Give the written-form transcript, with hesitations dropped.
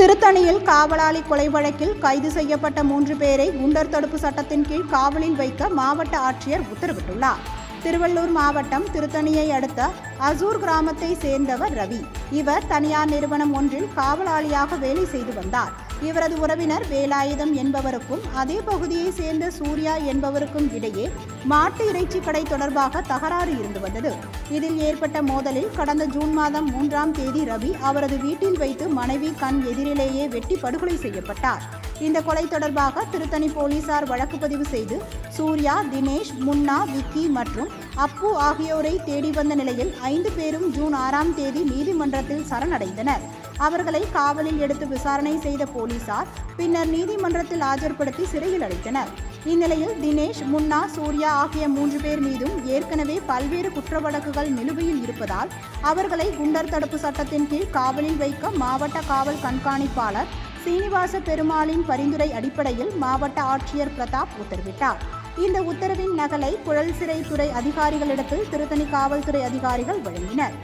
திருத்தணியில் காவலாளி கொலை வழக்கில் கைது செய்யப்பட்ட 3 பேரை குண்டர் தடுப்பு சட்டத்தின் கீழ் காவலில் வைக்க மாவட்ட ஆட்சியர் உத்தரவிட்டுள்ளார். திருவள்ளூர் மாவட்டம் திருத்தணியை அடுத்த அசூர் கிராமத்தை சேர்ந்தவர் ரவி. இவர் தனியார் நிறுவனம் ஒன்றில் காவலாளியாக வேலை செய்து வந்தார். இவரது உறவினர் வேலாயுதம் என்பவருக்கும் அதே பகுதியை சேர்ந்த சூர்யா என்பவருக்கும் இடையே மாட்டு இறைச்சி கடை தொடர்பாக தகராறு இருந்து வந்தது. இதில் ஏற்பட்ட மோதலில் கடந்த ஜூன் மாதம் 3ஆம் தேதி ரவி அவரது வீட்டில் வைத்து மனைவி கண் எதிரிலேயே வெட்டி படுகொலை செய்யப்பட்டார். இந்த கொலை தொடர்பாக திருத்தணி போலீசார் வழக்கு பதிவு செய்து சூர்யா, தினேஷ், முன்னா, விக்கி மற்றும் அப்பு ஆகியோரை தேடி வந்த நிலையில் 5 பேரும் ஜூன் 6ஆம் தேதி நீதிமன்றத்தில் சரணடைந்தனர். அவர்களை காவலில் எடுத்து விசாரணை செய்த போலீசார் பின்னர் நீதிமன்றத்தில் ஆஜர்படுத்தி சிறையில் அடைத்தனர். இந்நிலையில் தினேஷ், முன்னா, சூர்யா ஆகிய 3 பேர் மீதும் ஏற்கனவே பல்வேறு குற்ற வழக்குகள் நிலுவையில் இருப்பதால் அவர்களை குண்டர் தடுப்பு சட்டத்தின் கீழ் காவலில் வைக்க மாவட்ட காவல் கண்காணிப்பாளர் சீனிவாச பெருமாளின் பரிந்துரை அடிப்படையில் மாவட்ட ஆட்சியர் பிரதாப் உத்தரவிட்டார். இந்த உத்தரவின் நகலை புழல் சிறைத்துறை அதிகாரிகளிடத்தில் திருத்தணி காவல்துறை அதிகாரிகள் வழங்கினர்.